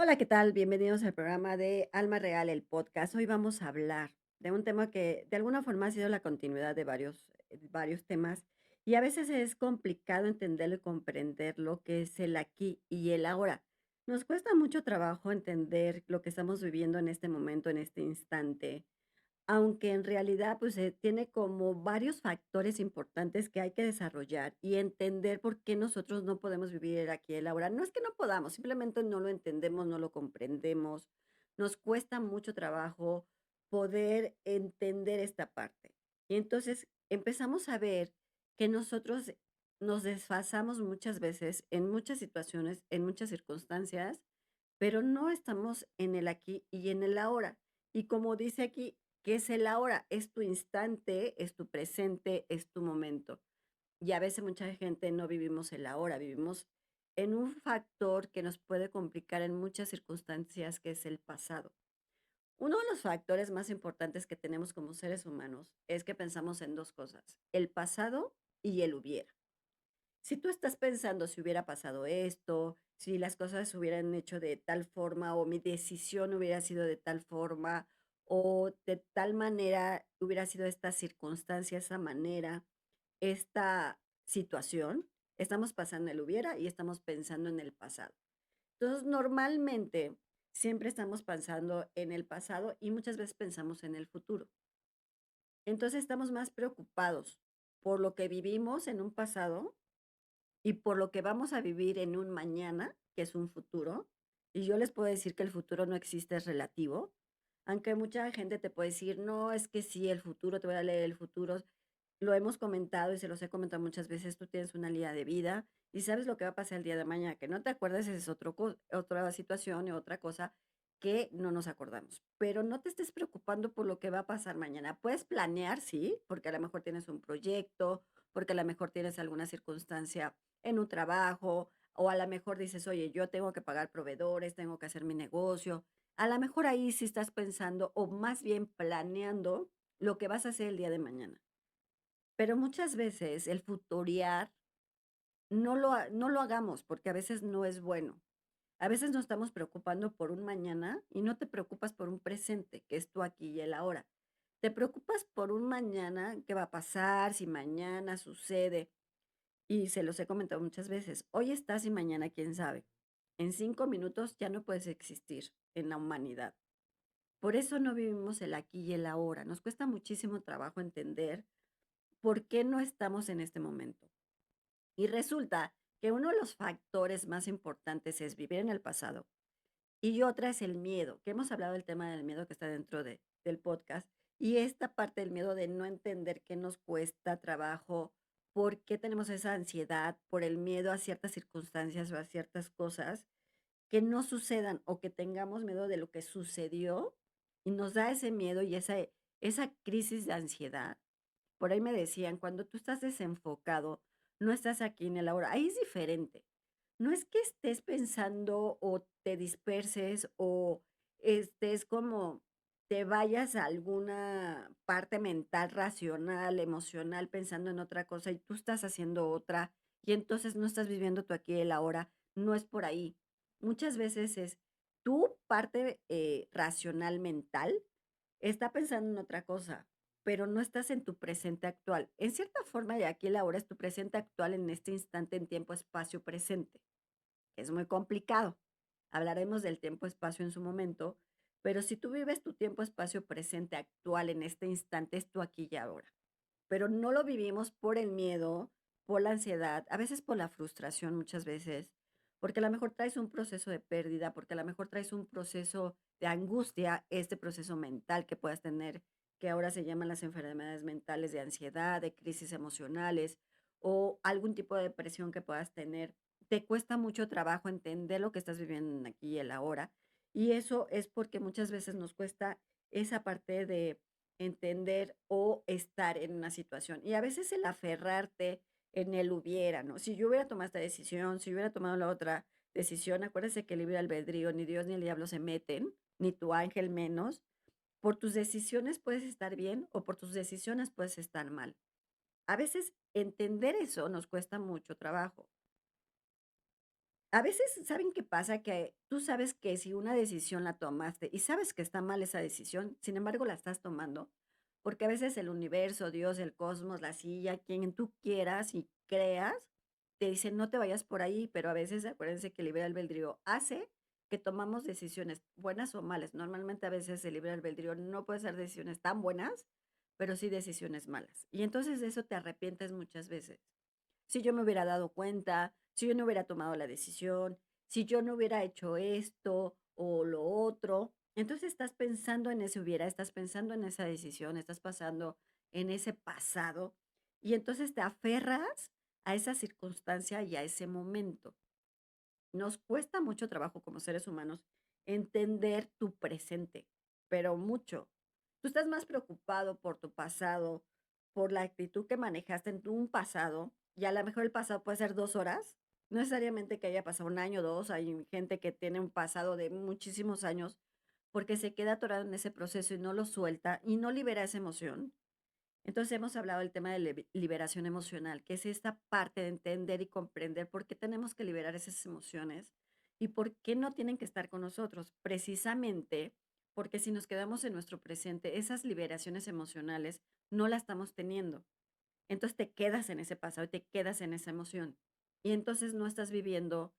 Hola, ¿qué tal? Bienvenidos al programa de Alma Real, el podcast. Hoy vamos a hablar de un tema que de alguna forma ha sido la continuidad de varios temas y a veces es complicado entenderlo y comprender lo que es el aquí y el ahora. Nos cuesta mucho trabajo entender lo que estamos viviendo en este momento, en este instante, aunque en realidad, pues, tiene como varios factores importantes que hay que desarrollar y entender por qué nosotros no podemos vivir el aquí y el ahora. No es que no podamos, simplemente no lo entendemos, no lo comprendemos. Nos cuesta mucho trabajo poder entender esta parte. Y entonces empezamos a ver que nosotros nos desfasamos muchas veces en muchas situaciones, en muchas circunstancias, pero no estamos en el aquí y en el ahora. Y como dice aquí, ¿qué es el ahora? Es tu instante, es tu presente, es tu momento. Y a veces mucha gente no vivimos el ahora, vivimos en un factor que nos puede complicar en muchas circunstancias, que es el pasado. Uno de los factores más importantes que tenemos como seres humanos es que pensamos en dos cosas, el pasado y el hubiera. Si tú estás pensando si hubiera pasado esto, si las cosas se hubieran hecho de tal forma o mi decisión hubiera sido de tal forma o de tal manera hubiera sido esta circunstancia, esa manera, esta situación, estamos pasando el hubiera y estamos pensando en el pasado. Entonces, normalmente siempre estamos pensando en el pasado y muchas veces pensamos en el futuro. Entonces, estamos más preocupados por lo que vivimos en un pasado y por lo que vamos a vivir en un mañana, que es un futuro, y yo les puedo decir que el futuro no existe, es relativo, aunque mucha gente te puede decir, no, es que sí, el futuro, te voy a leer el futuro, lo hemos comentado y se los he comentado muchas veces, tú tienes una línea de vida y sabes lo que va a pasar el día de mañana, que no te acuerdas, esa es otra situación y otra cosa que no nos acordamos, pero no te estés preocupando por lo que va a pasar mañana. Puedes planear, sí, porque a lo mejor tienes un proyecto, porque a lo mejor tienes alguna circunstancia en un trabajo, o a lo mejor dices, oye, yo tengo que pagar proveedores, tengo que hacer mi negocio. A lo mejor ahí sí estás pensando, o más bien planeando lo que vas a hacer el día de mañana. Pero muchas veces el futurear no lo hagamos, porque a veces no es bueno. A veces nos estamos preocupando por un mañana y no te preocupas por un presente, que es tu aquí y el ahora. Te preocupas por un mañana, qué va a pasar, si mañana sucede. Y se los he comentado muchas veces, hoy estás y mañana quién sabe. En 5 minutos ya no puedes existir en la humanidad. Por eso no vivimos el aquí y el ahora. Nos cuesta muchísimo trabajo entender por qué no estamos en este momento. Y resulta que uno de los factores más importantes es vivir en el pasado y otra es el miedo, que hemos hablado del tema del miedo que está dentro del podcast, y esta parte del miedo de no entender qué nos cuesta trabajo, por qué tenemos esa ansiedad, por el miedo a ciertas circunstancias o a ciertas cosas que no sucedan o que tengamos miedo de lo que sucedió y nos da ese miedo y esa crisis de ansiedad. Por ahí me decían, cuando tú estás desenfocado, no estás aquí en el ahora, ahí es diferente. No es que estés pensando o te disperses o estés como te vayas a alguna parte mental, racional, emocional, pensando en otra cosa y tú estás haciendo otra y entonces no estás viviendo tu aquí y el ahora. No es por ahí. Muchas veces es tu parte racional mental está pensando en otra cosa, pero no estás en tu presente actual. En cierta forma, y aquí el ahora es tu presente actual en este instante en tiempo, espacio, presente, que es muy complicado. Hablaremos del tiempo, espacio en su momento, pero si tú vives tu tiempo, espacio, presente, actual en este instante, es tu aquí y ahora. Pero no lo vivimos por el miedo, por la ansiedad, a veces por la frustración, muchas veces, porque a lo mejor traes un proceso de pérdida, porque a lo mejor traes un proceso de angustia, este proceso mental que puedas tener, que ahora se llaman las enfermedades mentales de ansiedad, de crisis emocionales o algún tipo de depresión que puedas tener. Te cuesta mucho trabajo entender lo que estás viviendo en aquí y el ahora. Y eso es porque muchas veces nos cuesta esa parte de entender o estar en una situación. Y a veces el aferrarte en el hubiera, ¿no? Si yo hubiera tomado esta decisión, si yo hubiera tomado la otra decisión, acuérdese que el libre albedrío, ni Dios ni el diablo se meten, ni tu ángel menos. Por tus decisiones puedes estar bien o por tus decisiones puedes estar mal. A veces entender eso nos cuesta mucho trabajo. A veces, ¿saben qué pasa? Que tú sabes que si una decisión la tomaste y sabes que está mal esa decisión, sin embargo, la estás tomando, porque a veces el universo, Dios, el cosmos, la silla, quien tú quieras y creas, te dicen: "No te vayas por ahí", pero a veces acuérdense que el libre albedrío hace que tomamos decisiones buenas o malas. Normalmente, a veces el libre albedrío no puede ser decisiones tan buenas, pero sí decisiones malas. Y entonces de eso te arrepientes muchas veces. Si yo me hubiera dado cuenta, si yo no hubiera tomado la decisión, si yo no hubiera hecho esto o lo otro. Entonces estás pensando en ese hubiera, estás pensando en esa decisión, estás pasando en ese pasado y entonces te aferras a esa circunstancia y a ese momento. Nos cuesta mucho trabajo como seres humanos entender tu presente, pero mucho. Tú estás más preocupado por tu pasado, por la actitud que manejaste en un pasado, y a lo mejor el pasado puede ser 2 horas, no necesariamente que haya pasado un año, dos. Hay gente que tiene un pasado de muchísimos años porque se queda atorado en ese proceso y no lo suelta y no libera esa emoción. Entonces hemos hablado del tema de liberación emocional, que es esta parte de entender y comprender por qué tenemos que liberar esas emociones y por qué no tienen que estar con nosotros. Precisamente porque si nos quedamos en nuestro presente, esas liberaciones emocionales no las estamos teniendo. Entonces te quedas en ese pasado y te quedas en esa emoción. Y entonces no estás viviendo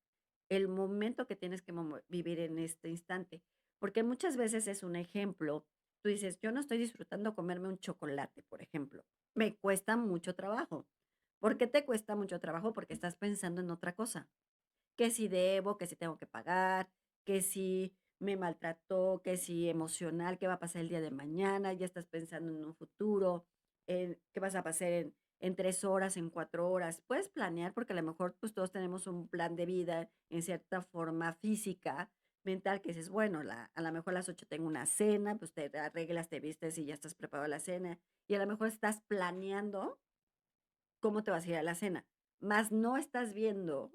el momento que tienes que vivir en este instante. Porque muchas veces es un ejemplo. Tú dices, yo no estoy disfrutando comerme un chocolate, por ejemplo. Me cuesta mucho trabajo. ¿Por qué te cuesta mucho trabajo? Porque estás pensando en otra cosa, que si debo, que si tengo que pagar, que si me maltrató, que si emocional, qué va a pasar el día de mañana, ya estás pensando en un futuro, en qué vas a pasar en 3 horas, en 4 horas. Puedes planear porque a lo mejor pues todos tenemos un plan de vida en cierta forma física, mental, que dices, bueno, a lo mejor a las 8 tengo una cena, pues te arreglas, te vistes y ya estás preparado a la cena. Y a lo mejor estás planeando cómo te vas a ir a la cena, más no estás viendo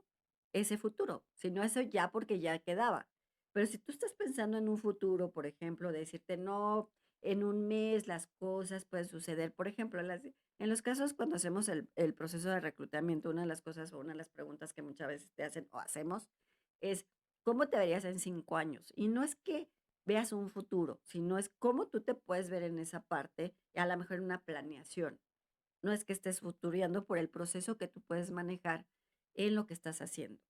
ese futuro, sino eso ya porque ya quedaba. Pero si tú estás pensando en un futuro, por ejemplo, de decirte, no, en un mes las cosas pueden suceder, por ejemplo, en los casos cuando hacemos el proceso de reclutamiento, una de las cosas o una de las preguntas que muchas veces te hacen o hacemos es, ¿cómo te verías en 5 años? Y no es que veas un futuro, sino es cómo tú te puedes ver en esa parte, y a lo mejor en una planeación. No es que estés futuriando por el proceso que tú puedes manejar en lo que estás haciendo.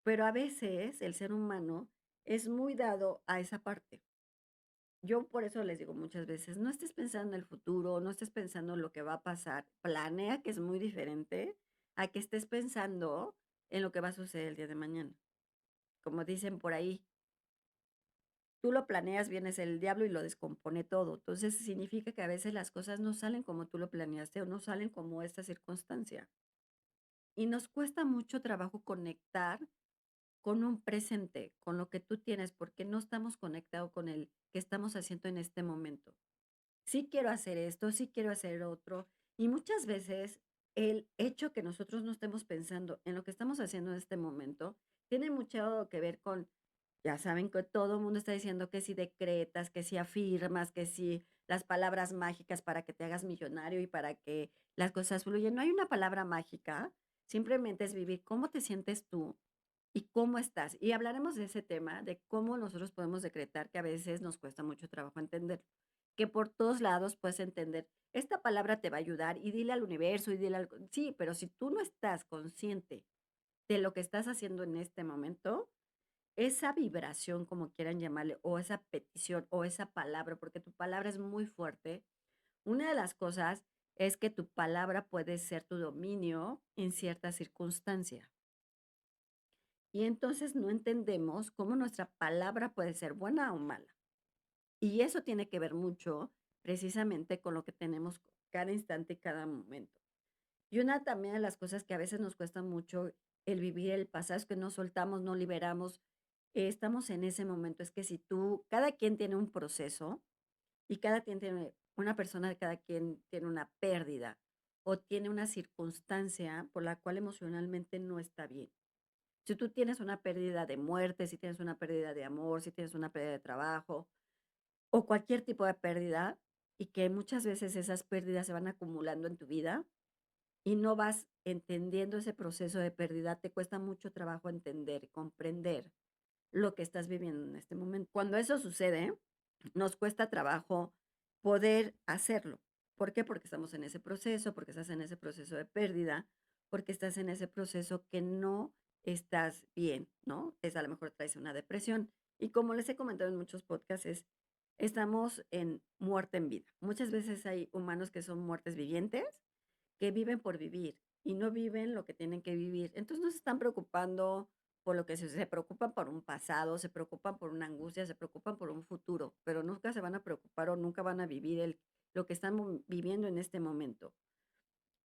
Pero a veces el ser humano es muy dado a esa parte. Yo por eso les digo muchas veces, no estés pensando en el futuro, no estés pensando en lo que va a pasar, planea, que es muy diferente a que estés pensando en lo que va a suceder el día de mañana. Como dicen por ahí, tú lo planeas, vienes el diablo y lo descompone todo. Entonces significa que a veces las cosas no salen como tú lo planeaste o no salen como esta circunstancia. Y nos cuesta mucho trabajo conectar con un presente, con lo que tú tienes, porque no estamos conectados con el que estamos haciendo en este momento. Sí quiero hacer esto, sí quiero hacer otro. Y muchas veces el hecho que nosotros no estemos pensando en lo que estamos haciendo en este momento tiene mucho que ver con, ya saben que todo el mundo está diciendo que si decretas, que si afirmas, que si las palabras mágicas para que te hagas millonario y para que las cosas fluyan. No hay una palabra mágica, simplemente es vivir cómo te sientes tú y cómo estás. Y hablaremos de ese tema, de cómo nosotros podemos decretar, que a veces nos cuesta mucho trabajo entender, que por todos lados puedes entender, esta palabra te va a ayudar y dile al universo y dile al... Sí, pero si tú no estás consciente de lo que estás haciendo en este momento, esa vibración, como quieran llamarle, o esa petición, o esa palabra, porque tu palabra es muy fuerte. Una de las cosas es que tu palabra puede ser tu dominio en cierta circunstancia. Y entonces no entendemos cómo nuestra palabra puede ser buena o mala. Y eso tiene que ver mucho precisamente con lo que tenemos cada instante y cada momento. Y una también de las cosas que a veces nos cuesta mucho el vivir el pasado es que no soltamos, no liberamos, estamos en ese momento. Es que si tú, cada quien tiene un proceso y cada quien tiene, una persona, cada quien tiene una pérdida o tiene una circunstancia por la cual emocionalmente no está bien. Si tú tienes una pérdida de muerte, si tienes una pérdida de amor, si tienes una pérdida de trabajo o cualquier tipo de pérdida y que muchas veces esas pérdidas se van acumulando en tu vida, y no vas entendiendo ese proceso de pérdida, te cuesta mucho trabajo entender, comprender lo que estás viviendo en este momento. Cuando eso sucede, nos cuesta trabajo poder hacerlo. ¿Por qué? Porque estamos en ese proceso, porque estás en ese proceso de pérdida, porque estás en ese proceso que no estás bien, ¿no? Es a lo mejor traes una depresión. Y como les he comentado en muchos podcasts, estamos en muerte en vida. Muchas veces hay humanos que son muertes vivientes, que viven por vivir y no viven lo que tienen que vivir. Entonces no se están preocupando por lo que se preocupan por un pasado, se preocupan por una angustia, se preocupan por un futuro, pero nunca se van a preocupar o nunca van a vivir lo que están viviendo en este momento.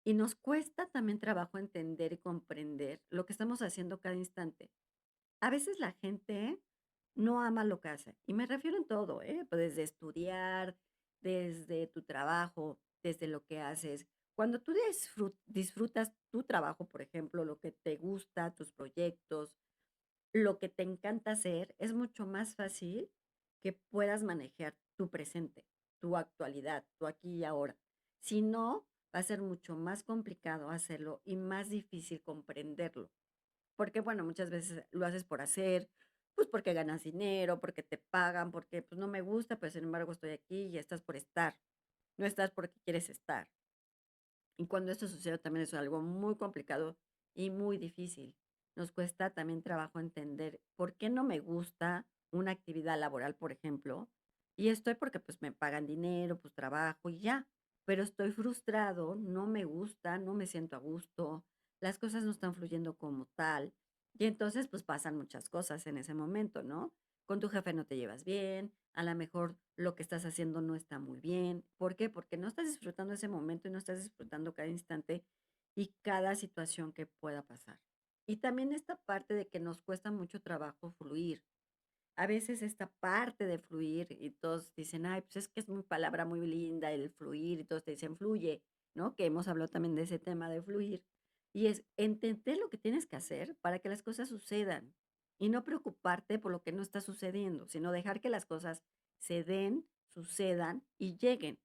Y nos cuesta también trabajo entender y comprender lo que estamos haciendo cada instante. A veces la gente no ama lo que hace, y me refiero en todo, ¿eh? Pues desde estudiar, desde tu trabajo, desde lo que haces. Cuando tú disfrutas tu trabajo, por ejemplo, lo que te gusta, tus proyectos, lo que te encanta hacer, es mucho más fácil que puedas manejar tu presente, tu actualidad, tu aquí y ahora. Si no, va a ser mucho más complicado hacerlo y más difícil comprenderlo. Porque, bueno, muchas veces lo haces por hacer, pues porque ganas dinero, porque te pagan, porque pues no me gusta, pero sin embargo estoy aquí y estás por estar, no estás porque quieres estar. Y cuando esto sucede también es algo muy complicado y muy difícil. Nos cuesta también trabajo entender por qué no me gusta una actividad laboral, por ejemplo, y estoy porque pues me pagan dinero, pues trabajo y ya, pero estoy frustrado, no me gusta, no me siento a gusto, las cosas no están fluyendo como tal, y entonces pues pasan muchas cosas en ese momento, ¿no? Con tu jefe no te llevas bien, a lo mejor lo que estás haciendo no está muy bien. ¿Por qué? Porque no estás disfrutando ese momento y no estás disfrutando cada instante y cada situación que pueda pasar. Y también esta parte de que nos cuesta mucho trabajo fluir. A veces esta parte de fluir y todos dicen, ay, pues es que es una palabra muy linda el fluir y todos te dicen fluye, ¿no? Que hemos hablado también de ese tema de fluir. Y es entender lo que tienes que hacer para que las cosas sucedan y no preocuparte por lo que no está sucediendo, sino dejar que las cosas se den, sucedan y lleguen.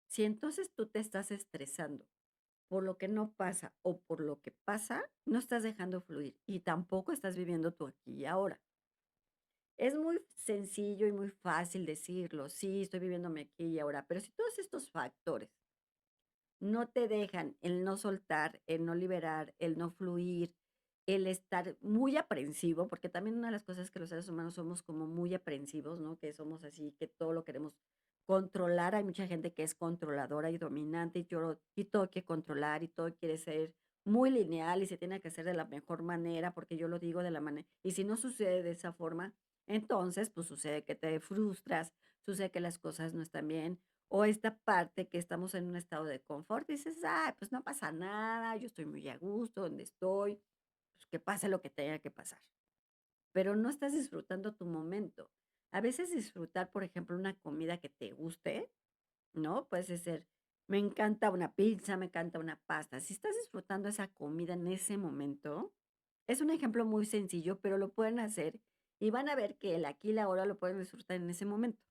Si entonces tú te estás estresando por lo que no pasa o por lo que pasa, no estás dejando fluir y tampoco estás viviendo tu aquí y ahora. Es muy sencillo y muy fácil decirlo, sí, estoy viviéndome aquí y ahora, pero si todos estos factores no te dejan el no soltar, el no liberar, el no fluir, el estar muy aprensivo, porque también una de las cosas que los seres humanos somos como muy aprensivos, ¿no? Que somos así, que todo lo queremos controlar. Hay mucha gente que es controladora y dominante y todo quiere controlar y todo quiere ser muy lineal y se tiene que hacer de la mejor manera, porque yo lo digo de la manera, y si no sucede de esa forma, entonces pues sucede que te frustras, sucede que las cosas no están bien, o esta parte que estamos en un estado de confort, dices, ay, pues no pasa nada, yo estoy muy a gusto donde estoy, pues que pase lo que tenga que pasar. Pero no estás disfrutando tu momento. A veces disfrutar, por ejemplo, una comida que te guste, ¿no? Puede ser, me encanta una pizza, me encanta una pasta. Si estás disfrutando esa comida en ese momento, es un ejemplo muy sencillo, pero lo pueden hacer y van a ver que el aquí y la ahora lo pueden disfrutar en ese momento.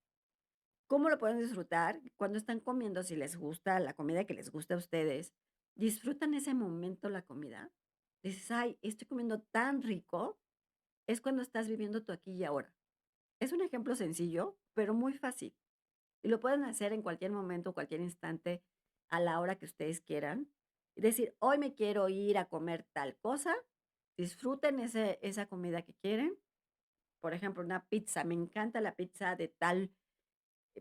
¿Cómo lo pueden disfrutar? Cuando están comiendo, si les gusta la comida que les gusta a ustedes, disfrutan ese momento la comida. Dices, ay, estoy comiendo tan rico. Es cuando estás viviendo tu aquí y ahora. Es un ejemplo sencillo, pero muy fácil. Y lo pueden hacer en cualquier momento, cualquier instante, a la hora que ustedes quieran. Y decir, hoy me quiero ir a comer tal cosa. Disfruten esa comida que quieren. Por ejemplo, una pizza. Me encanta la pizza de tal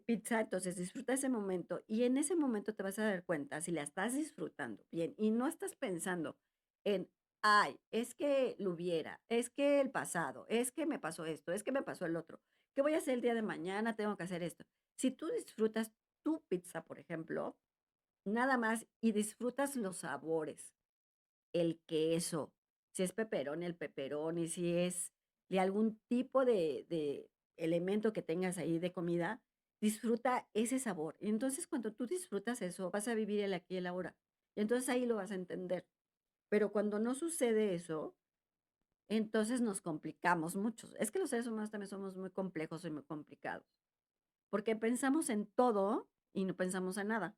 pizza, entonces disfruta ese momento y en ese momento te vas a dar cuenta si la estás disfrutando bien y no estás pensando en, ay, es que lo hubiera, es que el pasado, es que me pasó esto, es que me pasó el otro, ¿qué voy a hacer el día de mañana? Tengo que hacer esto. Si tú disfrutas tu pizza, por ejemplo, nada más y disfrutas los sabores, el queso, si es pepperoni, el pepperoni, si es de algún tipo de elemento que tengas ahí de comida, disfruta ese sabor. Y entonces, cuando tú disfrutas eso, vas a vivir el aquí y el ahora. Y entonces ahí lo vas a entender. Pero cuando no sucede eso, entonces nos complicamos mucho. Es que los seres humanos también somos muy complejos y muy complicados, porque pensamos en todo y no pensamos en nada.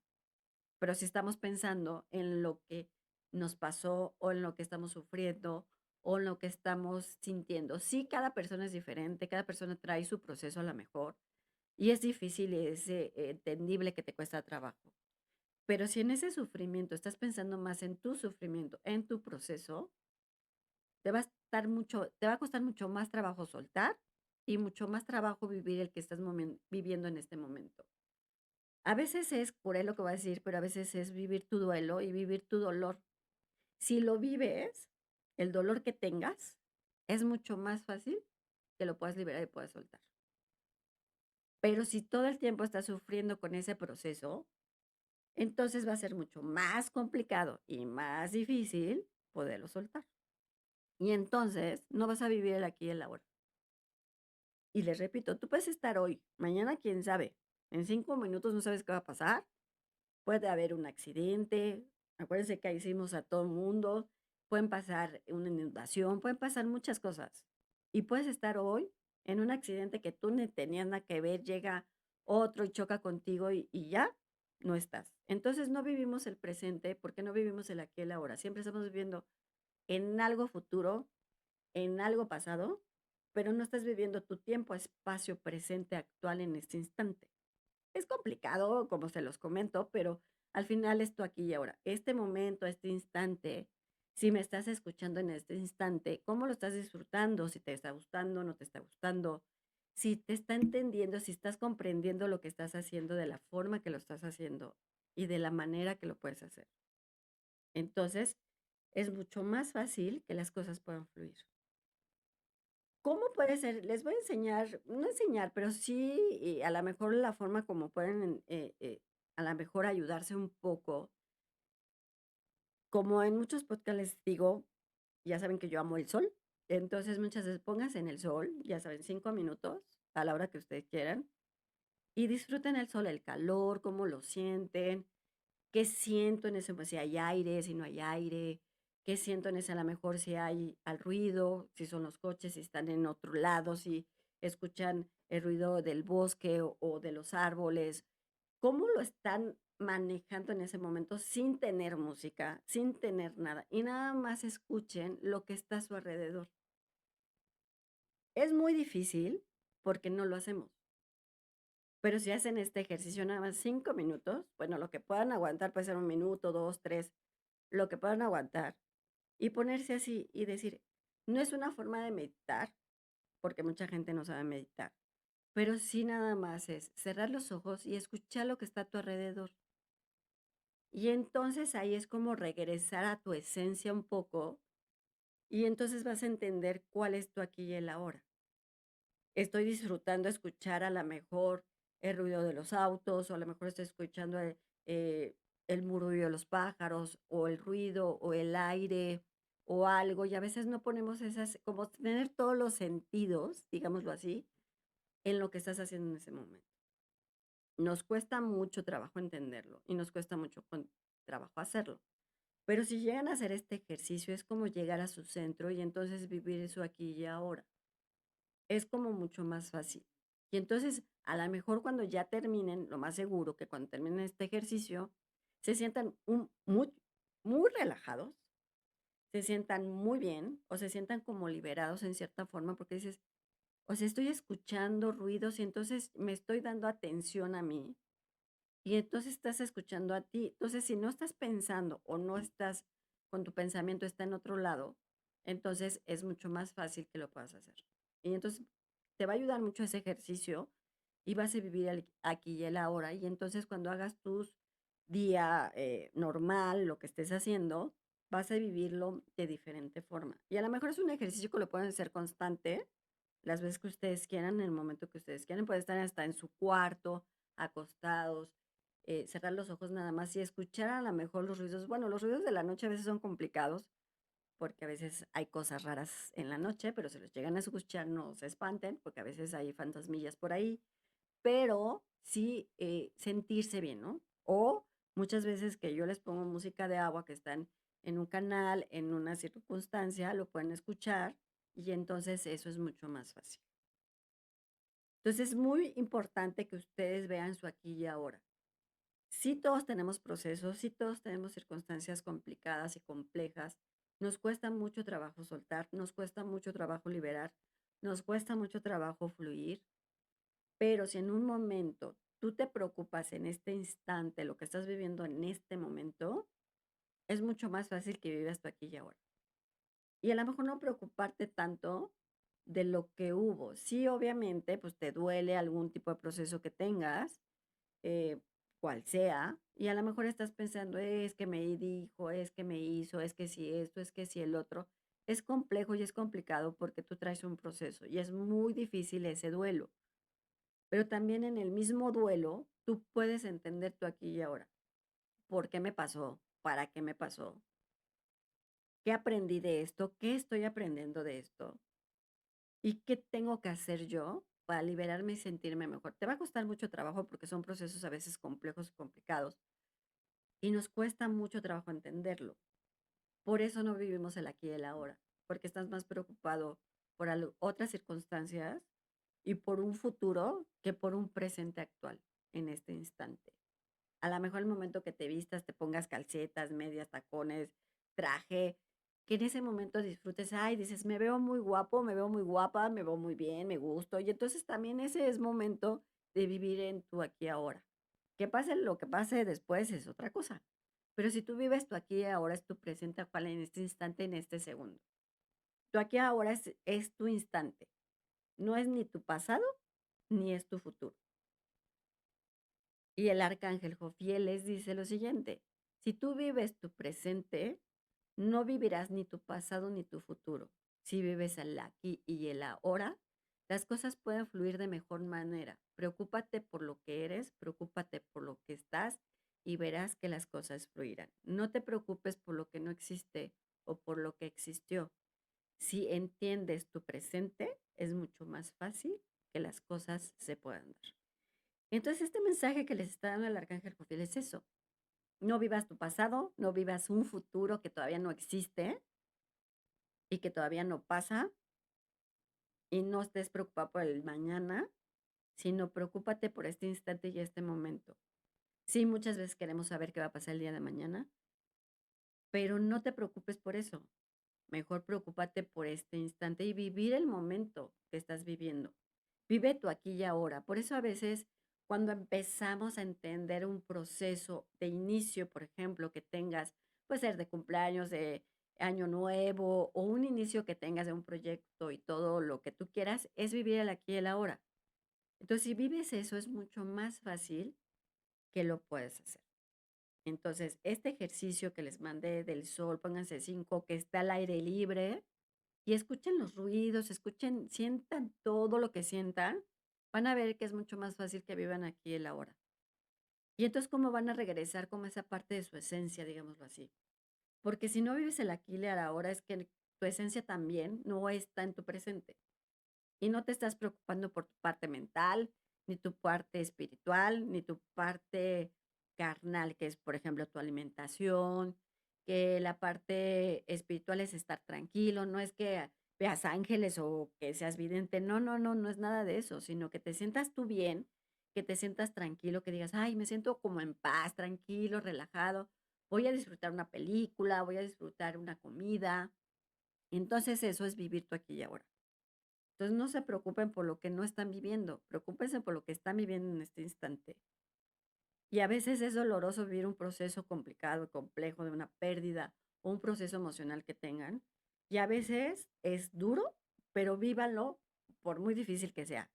pero si estamos pensando en lo que nos pasó o en lo que estamos sufriendo o en lo que estamos sintiendo. Sí, cada persona es diferente, cada persona trae su proceso a la mejor y es difícil y es entendible que te cuesta trabajo. Pero si en ese sufrimiento estás pensando más en tu sufrimiento, en tu proceso, te va a costar mucho más trabajo soltar y mucho más trabajo vivir el que estás viviendo en este momento. A veces es por él lo que voy a decir, pero a veces es vivir tu duelo y vivir tu dolor. Si lo vives, el dolor que tengas, es mucho más fácil que lo puedas liberar y puedas soltar. Pero si todo el tiempo estás sufriendo con ese proceso, entonces va a ser mucho más complicado y más difícil poderlo soltar. Y entonces no vas a vivir el aquí y el ahora. Y les repito, tú puedes estar hoy, mañana quién sabe, en 5 minutos no sabes qué va a pasar, puede haber un accidente, acuérdense que ahí hicimos a todo mundo, pueden pasar una inundación, pueden pasar muchas cosas. Y puedes estar hoy en un accidente que tú ni tenías nada que ver, llega otro y choca contigo y ya no estás. Entonces no vivimos el presente porque no vivimos el aquí y el ahora. Siempre estamos viviendo en algo futuro, en algo pasado, pero no estás viviendo tu tiempo, espacio presente actual en este instante. Es complicado, como se los comento, pero al final esto aquí y ahora. Este momento, este instante, si me estás escuchando en este instante, ¿cómo lo estás disfrutando? Si te está gustando, no te está gustando, si te está entendiendo, si estás comprendiendo lo que estás haciendo de la forma que lo estás haciendo y de la manera que lo puedes hacer. Entonces, es mucho más fácil que las cosas puedan fluir. ¿Cómo puede ser? Les voy a enseñar, no enseñar, pero sí, a la mejor la forma como pueden, a la mejor ayudarse un poco. Como en muchos podcasts les digo, ya saben que yo amo el sol, entonces muchas veces pónganse en el sol, ya saben, 5 minutos, a la hora que ustedes quieran, y disfruten el sol, el calor, cómo lo sienten, qué siento en ese, si hay aire, si no hay aire, qué siento en ese, a lo mejor si hay al ruido, si son los coches, si están en otro lado, si escuchan el ruido del bosque o de los árboles, cómo lo están manejando en ese momento sin tener música, sin tener nada, y nada más escuchen lo que está a su alrededor. Es muy difícil porque no lo hacemos, pero si hacen este ejercicio nada más 5 minutos, bueno, lo que puedan aguantar puede ser 1 minuto, 2, 3, lo que puedan aguantar, y ponerse así y decir, no es una forma de meditar, porque mucha gente no sabe meditar, pero sí nada más es cerrar los ojos y escuchar lo que está a tu alrededor. Y entonces ahí es como regresar a tu esencia un poco y entonces vas a entender cuál es tu aquí y el ahora. Estoy disfrutando escuchar a la mejor el ruido de los autos, o a lo mejor estoy escuchando el murmullo de los pájaros, o el ruido, o el aire, o algo, y a veces no ponemos esas, como tener todos los sentidos, digámoslo así, en lo que estás haciendo en ese momento. Nos cuesta mucho trabajo entenderlo y nos cuesta mucho trabajo hacerlo. Pero si llegan a hacer este ejercicio, es como llegar a su centro y entonces vivir eso aquí y ahora. Es como mucho más fácil. Y entonces, a lo mejor cuando ya terminen, lo más seguro que cuando terminen este ejercicio, se sientan muy relajados, se sientan muy bien o se sientan como liberados en cierta forma porque dices, o sea, estoy escuchando ruidos y entonces me estoy dando atención a mí y entonces estás escuchando a ti. Entonces, si no estás pensando o no estás con tu pensamiento está en otro lado, entonces es mucho más fácil que lo puedas hacer. Y entonces te va a ayudar mucho ese ejercicio y vas a vivir el aquí y el ahora. Y entonces cuando hagas tu día normal, lo que estés haciendo, vas a vivirlo de diferente forma. Y a lo mejor es un ejercicio que lo pueden hacer constante las veces que ustedes quieran, en el momento que ustedes quieran. Pueden estar hasta en su cuarto, acostados, cerrar los ojos nada más y escuchar a lo mejor los ruidos. Bueno, los ruidos de la noche a veces son complicados porque a veces hay cosas raras en la noche, pero si los llegan a escuchar no se espanten porque a veces hay fantasmillas por ahí, pero sí sentirse bien, ¿no? O muchas veces que yo les pongo música de agua que están en un canal, en una circunstancia, lo pueden escuchar y entonces eso es mucho más fácil. Entonces es muy importante que ustedes vean su aquí y ahora. Sí, todos tenemos procesos, sí, todos tenemos circunstancias complicadas y complejas. Nos cuesta mucho trabajo soltar, nos cuesta mucho trabajo liberar, nos cuesta mucho trabajo fluir, pero si en un momento tú te preocupas en este instante, lo que estás viviendo en este momento, es mucho más fácil que vivas tú aquí y ahora. Y a lo mejor no preocuparte tanto de lo que hubo. Sí, obviamente, pues te duele algún tipo de proceso que tengas, eh, cual sea, y a lo mejor estás pensando, es que me dijo, es que me hizo, es que si esto, es que si el otro. Es complejo y es complicado porque tú traes un proceso y es muy difícil ese duelo. Pero también en el mismo duelo, tú puedes entender tú aquí y ahora. ¿Por qué me pasó? ¿Para qué me pasó? ¿Qué aprendí de esto? ¿Qué estoy aprendiendo de esto? ¿Y qué tengo que hacer yo para liberarme y sentirme mejor? Te va a costar mucho trabajo porque son procesos a veces complejos y complicados y nos cuesta mucho trabajo entenderlo. Por eso no vivimos el aquí y el ahora, porque estás más preocupado por otras circunstancias y por un futuro que por un presente actual en este instante. A lo mejor el momento que te vistas, te pongas calcetas, medias, tacones, traje, que en ese momento disfrutes, ay, dices, me veo muy guapo, me veo muy guapa, me veo muy bien, me gusto. Y entonces también ese es momento de vivir en tu aquí y ahora. Que pase lo que pase después es otra cosa. Pero si tú vives tu aquí y ahora, es tu presente actual en este instante, en este segundo. Tu aquí y ahora es tu instante. No es ni tu pasado ni es tu futuro. Y el arcángel Jofiel les dice lo siguiente: si tú vives tu presente, no vivirás ni tu pasado ni tu futuro. Si vives el aquí y el ahora, las cosas pueden fluir de mejor manera. Preocúpate por lo que eres, preocúpate por lo que estás y verás que las cosas fluirán. No te preocupes por lo que no existe o por lo que existió. Si entiendes tu presente, es mucho más fácil que las cosas se puedan dar. Entonces, este mensaje que les está dando el arcángel Jofiel es eso: no vivas tu pasado, no vivas un futuro que todavía no existe y que todavía no pasa, y no estés preocupado por el mañana, sino preocúpate por este instante y este momento. Sí, muchas veces queremos saber qué va a pasar el día de mañana, pero no te preocupes por eso. Mejor preocúpate por este instante y vivir el momento que estás viviendo. Vive tu aquí y ahora. Por eso a veces cuando empezamos a entender un proceso de inicio, por ejemplo, que tengas, puede ser de cumpleaños, de año nuevo o un inicio que tengas de un proyecto y todo lo que tú quieras, es vivir el aquí y el ahora. Entonces, si vives eso, es mucho más fácil que lo puedes hacer. Entonces, este ejercicio que les mandé del sol, pónganse 5, que está al aire libre, y escuchen los ruidos, escuchen, sientan todo lo que sientan, van a ver que es mucho más fácil que vivan aquí el ahora. Y entonces, ¿cómo van a regresar como esa parte de su esencia, digámoslo así? Porque si no vives el aquí y el ahora, es que tu esencia también no está en tu presente. Y no te estás preocupando por tu parte mental, ni tu parte espiritual, ni tu parte carnal, que es, por ejemplo, tu alimentación, que la parte espiritual es estar tranquilo, no es que veas ángeles o que seas vidente, no, no, no, no es nada de eso, sino que te sientas tú bien, que te sientas tranquilo, que digas, ay, me siento como en paz, tranquilo, relajado, voy a disfrutar una película, voy a disfrutar una comida. Entonces eso es vivir tú aquí y ahora. Entonces, no se preocupen por lo que no están viviendo, preocúpense por lo que están viviendo en este instante. Y a veces es doloroso vivir un proceso complicado, complejo de una pérdida o un proceso emocional que tengan. Y a veces es duro, pero vívanlo por muy difícil que sea.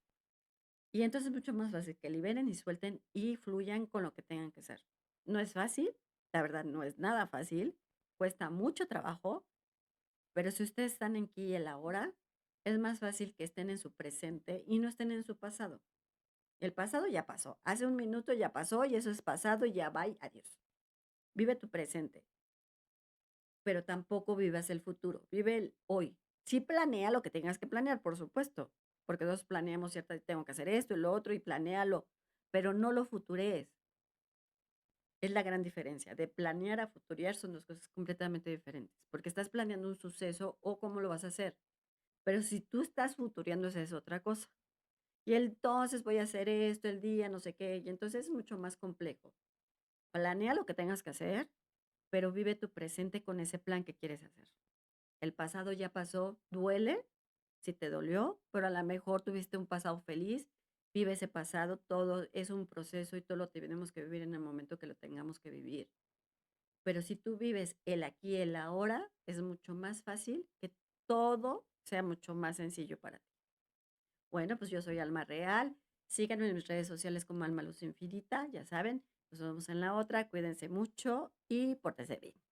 Y entonces es mucho más fácil que liberen y suelten y fluyan con lo que tengan que hacer. No es fácil, la verdad no es nada fácil, cuesta mucho trabajo, pero si ustedes están aquí y el ahora, es más fácil que estén en su presente y no estén en su pasado. El pasado ya pasó. Hace un minuto ya pasó y eso es pasado y ya va, adiós. Vive tu presente, pero tampoco vivas el futuro. Vive el hoy. Sí planea lo que tengas que planear, por supuesto, porque todos planeamos, cierto, tengo que hacer esto y lo otro y planéalo, pero no lo futurees. Es la gran diferencia. De planear a futurear son dos cosas completamente diferentes, porque estás planeando un suceso o cómo lo vas a hacer. Pero si tú estás futureando, esa es otra cosa. Y entonces voy a hacer esto el día, no sé qué, y entonces es mucho más complejo. planea lo que tengas que hacer, pero vive tu presente con ese plan que quieres hacer. El pasado ya pasó, duele, si te dolió, pero a la mejor tuviste un pasado feliz, vive ese pasado, todo es un proceso y todo lo tenemos que vivir en el momento que lo tengamos que vivir. Pero si tú vives el aquí y el ahora, es mucho más fácil que todo sea mucho más sencillo para ti. Bueno, pues yo soy Alma Real. Síganme en mis redes sociales como Alma Luz Infinita, ya saben. Nos vemos en la otra. Cuídense mucho y pórtense bien.